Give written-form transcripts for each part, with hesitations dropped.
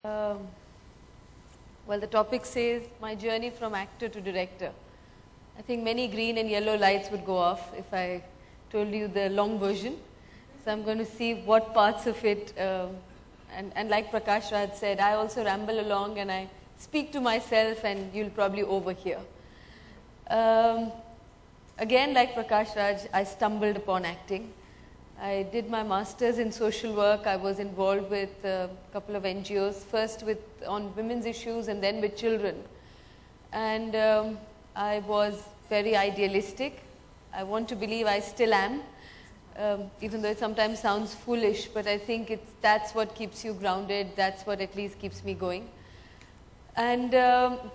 Um, well, the topic says my journey from actor to director. I think many green and yellow lights would go off if I told you the long version. So I'm going to see what parts of it, and like Prakash Raj said, I also ramble along and I speak to myself and you'll probably overhear. Again, like Prakash Raj, I stumbled upon acting. I did my master's in social work. I was involved with a couple of NGOs, first on women's issues and then with children. And I was very idealistic. I want to believe I still am, even though it sometimes sounds foolish, but I think that's what keeps you grounded. That's what at least keeps me going. And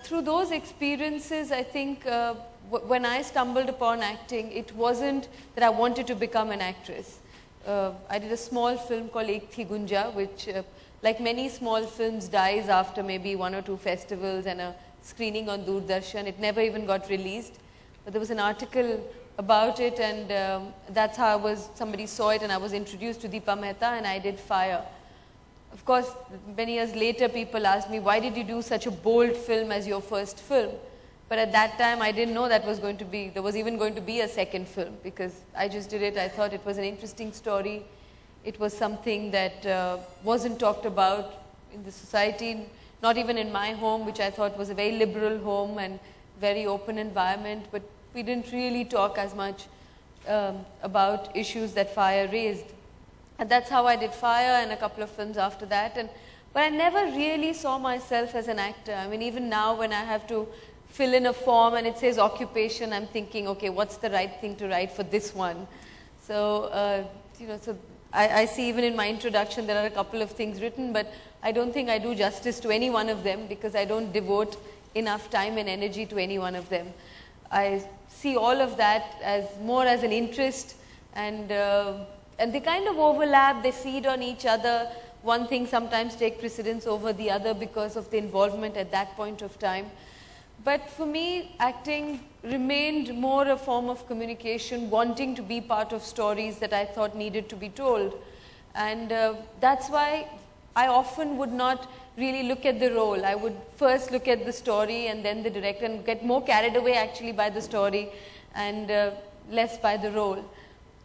through those experiences, I think when I stumbled upon acting, it wasn't that I wanted to become an actress. I did a small film called Ek Thi Gunja, which, like many small films, dies after maybe 1 or 2 festivals and a screening on Doordarshan. It never even got released. But there was an article about it, and that's how somebody saw it, and I was introduced to Deepa Mehta, and I did Fire. Of course, many years later, people asked me, why did you do such a bold film as your first film? But at that time, I didn't know there was even going to be a second film, because I just did it. I thought it was an interesting story. It was something that wasn't talked about in the society, not even in my home, which I thought was a very liberal home and very open environment. But we didn't really talk as much about issues that Fire raised. And that's how I did Fire and a couple of films after that. But I never really saw myself as an actor. I mean, even now when I have to fill in a form and it says occupation, I'm thinking, okay, what's the right thing to write for this one? So, so I see even in my introduction there are a couple of things written, but I don't think I do justice to any one of them because I don't devote enough time and energy to any one of them. I see all of that as more as an interest, and they kind of overlap, they feed on each other. One thing sometimes takes precedence over the other because of the involvement at that point of time. But for me, acting remained more a form of communication, wanting to be part of stories that I thought needed to be told. And that's why I often would not really look at the role. I would first look at the story and then the director, and get more carried away actually by the story and less by the role.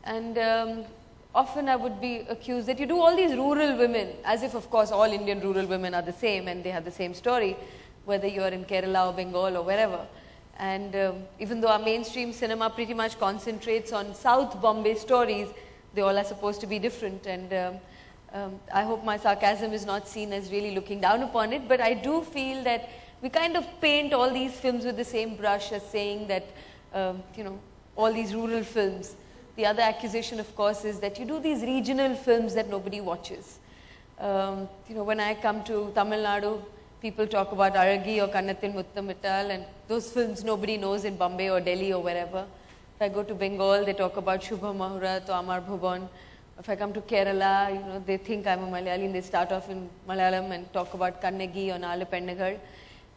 And often I would be accused that you do all these rural women, as if of course all Indian rural women are the same and they have the same story, whether you are in Kerala or Bengal or wherever. And even though our mainstream cinema pretty much concentrates on South Bombay stories, they all are supposed to be different. And I hope my sarcasm is not seen as really looking down upon it, but I do feel that we kind of paint all these films with the same brush as saying that, all these rural films. The other accusation, of course, is that you do these regional films that nobody watches. When I come to Tamil Nadu, people talk about Aragi or Kannathil Muttamittal, and those films nobody knows in Bombay or Delhi or wherever. If I go to Bengal, they talk about Shubha Mahurat or Amar Bhuban. If I come to Kerala, they think I'm a Malayali and they start off in Malayalam and talk about Kannagi or Nale Pennagal.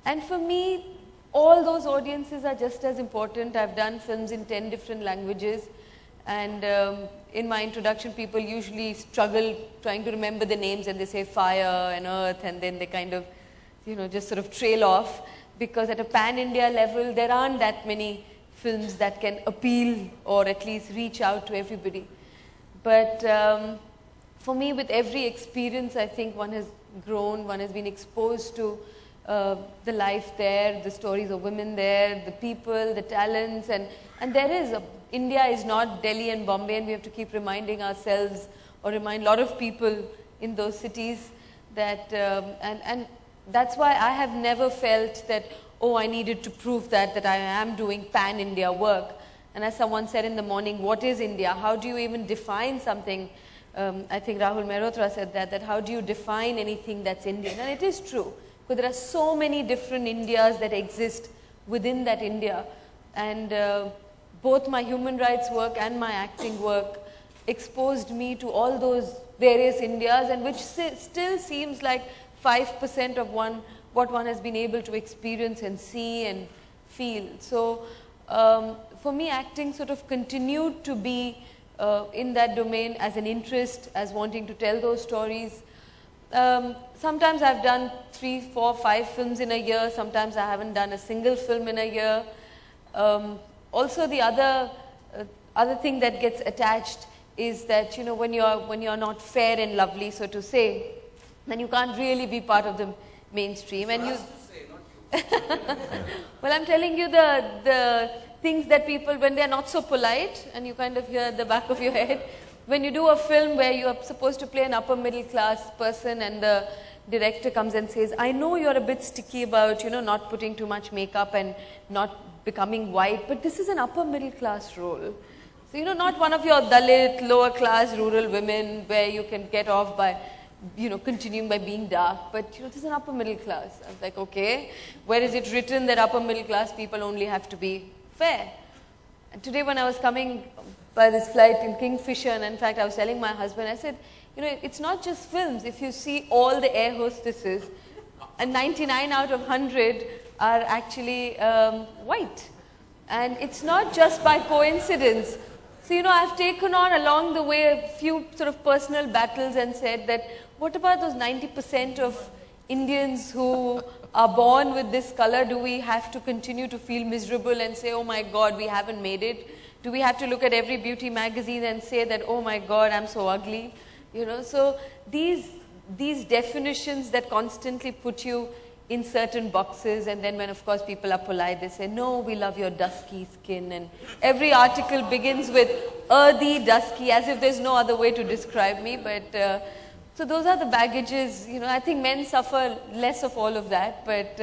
And for me, all those audiences are just as important. I've done films in 10 different languages, and in my introduction, people usually struggle trying to remember the names, and they say fire and earth, and then they kind of just sort of trail off, because at a pan-India level, there aren't that many films that can appeal or at least reach out to everybody. But for me, with every experience, I think one has grown, one has been exposed to the life there, the stories of women there, the people, the talents, and India is not Delhi and Bombay, and we have to keep reminding ourselves or remind a lot of people in those cities that, and that's why I have never felt that, oh, I needed to prove that I am doing pan-India work. And as someone said in the morning, what is India? How do you even define something? I think Rahul Mehrotra said that how do you define anything that's Indian? And it is true, because there are so many different Indias that exist within that India. And both my human rights work and my acting work exposed me to all those various Indias, and which still seems like 5% of what one has been able to experience and see and feel. So for me, acting sort of continued to be in that domain as an interest, as wanting to tell those stories. Sometimes I've done 3, 4, 5 films in a year. Sometimes I haven't done a single film in a year. Also, the other thing that gets attached is that, you know, when you're not fair and lovely, so to say, then you can't really be part of the mainstream. And you, well, I'm telling you the things that people, when they're not so polite, and you kind of hear at the back of your head, when you do a film where you are supposed to play an upper middle class person and the director comes and says, I know you're a bit sticky about, you know, not putting too much makeup and not becoming white, but this is an upper middle class role. So, you know, not one of your Dalit, lower class rural women where you can get off by, you know, continuing by being dark, but, you know, this is an upper middle class. I was like, okay, where is it written that upper middle class people only have to be fair? And today when I was coming by this flight in Kingfisher, and in fact I was telling my husband, I said, you know, it's not just films. If you see all the air hostesses, and 99 out of 100 are actually white. And it's not just by coincidence. So, you know, I've taken on along the way a few sort of personal battles and said that, what about those 90% of Indians who are born with this color? Do we have to continue to feel miserable and say, oh my God, we haven't made it? Do we have to look at every beauty magazine and say that, oh my God, I'm so ugly? You know, so these definitions that constantly put you in certain boxes, and then when of course people are polite, they say, no, we love your dusky skin, and every article begins with earthy, dusky, as if there's no other way to describe me. But so those are the baggages. You know, I think men suffer less of all of that, but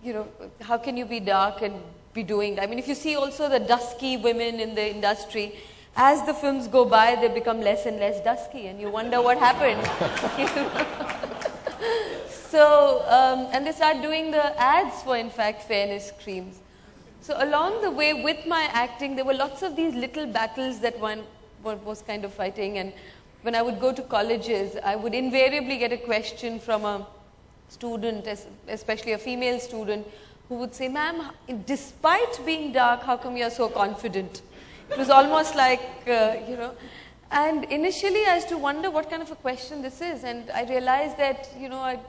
you know, how can you be dark and be doing, I mean, if you see also the dusky women in the industry, as the films go by, they become less and less dusky, and you wonder what happened. So, and they start doing the ads for, in fact, fairness creams. So along the way with my acting, there were lots of these little battles that one was kind of fighting. And when I would go to colleges, I would invariably get a question from a student, especially a female student, who would say, ma'am, despite being dark, how come you're so confident? It was almost like, you know, and initially I used to wonder what kind of a question this is, and I realized that, you know,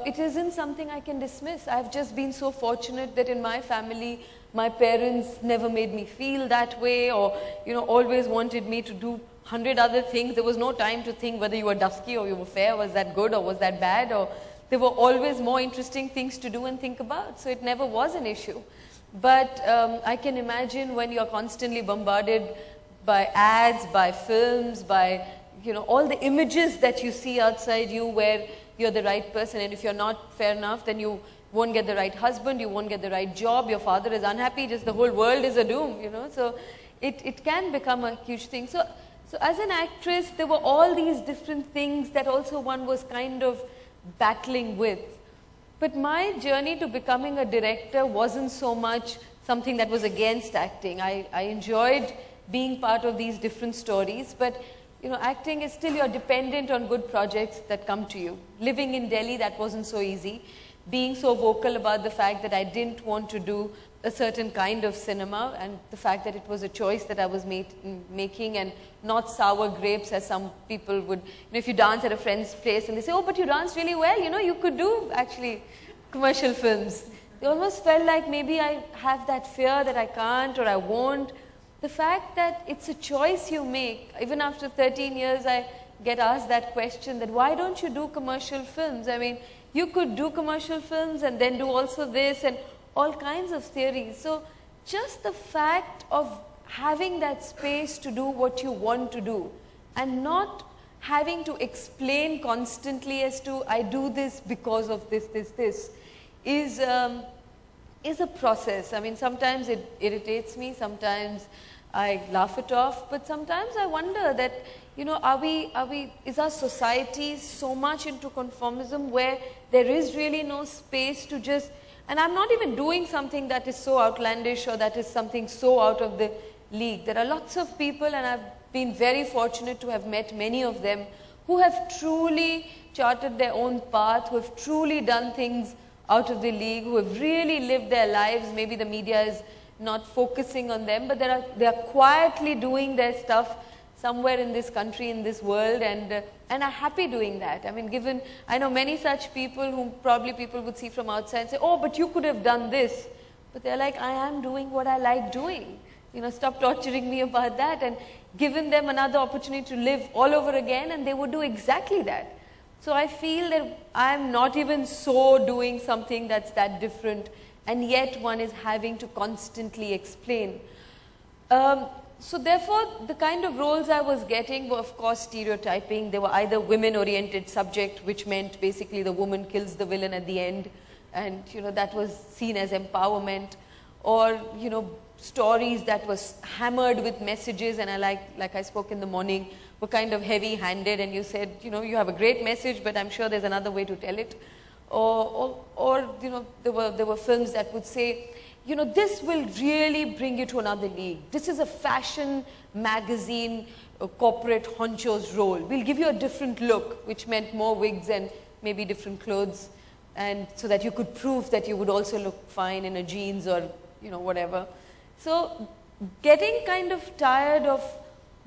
it isn't something I can dismiss. I've just been so fortunate that in my family, my parents never made me feel that way, or, you know, always wanted me to do 100 other things. There was no time to think whether you were dusky or you were fair, was that good or was that bad, or there were always more interesting things to do and think about, so it never was an issue. But I can imagine when you're constantly bombarded by ads, by films, by, you know, all the images that you see outside you where you're the right person, and if you're not fair enough, then you won't get the right husband, you won't get the right job, your father is unhappy, just the whole world is a doom, you know. So it can become a huge thing. So as an actress, there were all these different things that also one was kind of battling with. But my journey to becoming a director wasn't so much something that was against acting. I enjoyed being part of these different stories, but, you know, acting is still, you're dependent on good projects that come to you. Living in Delhi, that wasn't so easy. Being so vocal about the fact that I didn't want to do a certain kind of cinema, and the fact that it was a choice that I was making, and not sour grapes as some people would. You know, if you dance at a friend's place and they say, oh, but you dance really well, you know, you could do actually commercial films. It almost felt like maybe I have that fear that I can't or I won't. The fact that it's a choice you make, even after 13 years I get asked that question, that why don't you do commercial films? I mean, you could do commercial films and then do also this and all kinds of theories. So just the fact of having that space to do what you want to do and not having to explain constantly as to I do this because of this is a process. I mean, sometimes it irritates me, sometimes I laugh it off, but sometimes I wonder that, you know, is our society so much into conformism where there is really no space to just, and I'm not even doing something that is so outlandish or that is something so out of the league. There are lots of people, and I've been very fortunate to have met many of them who have truly charted their own path, who have truly done things out of the league, who have really lived their lives. Maybe the media is not focusing on them, but they are quietly doing their stuff somewhere in this country, in this world, and are happy doing that. I mean, I know many such people whom probably people would see from outside and say, oh, but you could have done this. But they're like, I am doing what I like doing. You know, stop torturing me about that, and given them another opportunity to live all over again, and they would do exactly that. So I feel that I'm not even so doing something that's that different, and yet one is having to constantly explain. So therefore, the kind of roles I was getting were, of course, stereotyping. They were either women-oriented subject, which meant basically the woman kills the villain at the end, and you know, that was seen as empowerment, or you know, stories that was hammered with messages, and I like I spoke in the morning, were kind of heavy-handed, and you said, you know, you have a great message, but I'm sure there's another way to tell it. Or you know, there were films that would say, you know, this will really bring you to another league. This is a fashion magazine, corporate honcho's role. We'll give you a different look, which meant more wigs and maybe different clothes, and so that you could prove that you would also look fine in a jeans or, you know, whatever. So getting kind of tired of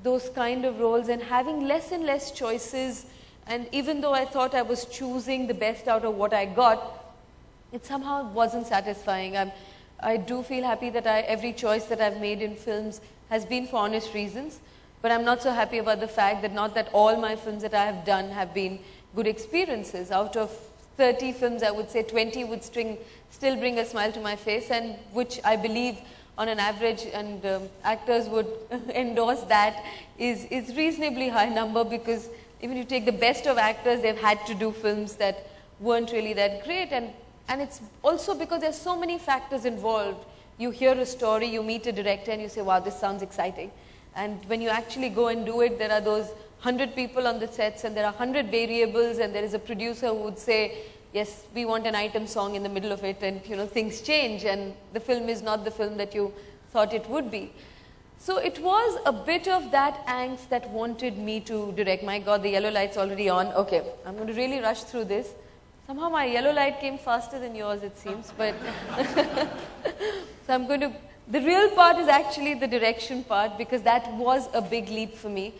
those kind of roles and having less and less choices, and even though I thought I was choosing the best out of what I got, it somehow wasn't satisfying. I do feel happy that every choice that I've made in films has been for honest reasons, but I'm not so happy about the fact that not that all my films that I have done have been good experiences. Out of 30 films, I would say 20 would still bring a smile to my face, and which I believe on an average, and actors would endorse that, is reasonably high number, because even if you take the best of actors, they've had to do films that weren't really that great, and it's also because there's so many factors involved. You hear a story, you meet a director, and you say, wow, this sounds exciting. And when you actually go and do it, there are those 100 people on the sets, and there are 100 variables, and there is a producer who would say, yes, we want an item song in the middle of it, and you know, things change, and the film is not the film that you thought it would be. So it was a bit of that angst that wanted me to direct. My God, the yellow light's already on. Okay, I'm going to really rush through this. Somehow my yellow light came faster than yours, it seems, but so I'm going to, the real part is actually the direction part, because that was a big leap for me.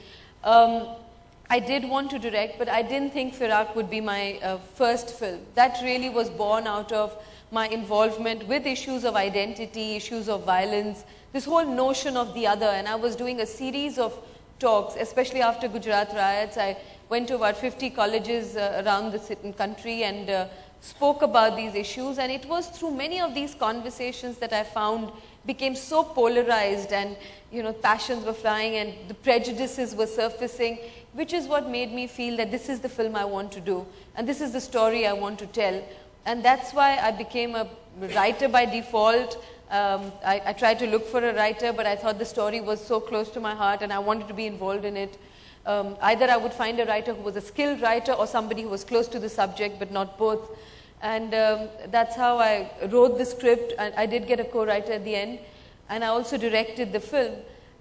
I did want to direct, but I didn't think Firak would be my first film. That really was born out of my involvement with issues of identity, issues of violence, this whole notion of the other. And I was doing a series of talks, especially after Gujarat riots. I went to about 50 colleges around the country and spoke about these issues. And it was through many of these conversations that I found became so polarized, and you know, passions were flying and the prejudices were surfacing, which is what made me feel that this is the film I want to do, and this is the story I want to tell. And that's why I became a writer by default. I tried to look for a writer, but I thought the story was so close to my heart and I wanted to be involved in it. Either I would find a writer who was a skilled writer, or somebody who was close to the subject, but not both. And that's how I wrote the script. I did get a co-writer at the end, and I also directed the film.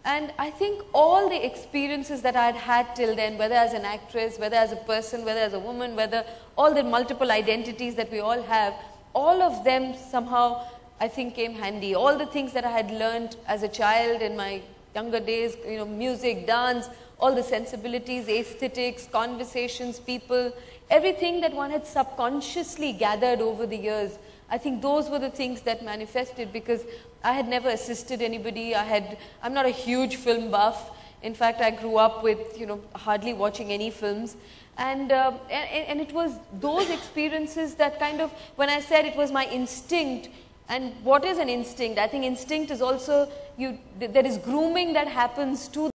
And I think all the experiences that I had had till then, whether as an actress, whether as a person, whether as a woman, whether all the multiple identities that we all have, all of them somehow I think came handy. All the things that I had learned as a child in my younger days, you know, music, dance, all the sensibilities, aesthetics, conversations, people, everything that one had subconsciously gathered over the years, I think those were the things that manifested, because I had never assisted anybody. I'm not a huge film buff. In fact, I grew up with, you know, hardly watching any films. And it was those experiences that kind of, when I said it was my instinct, and what is an instinct? I think instinct is also, there is grooming that happens to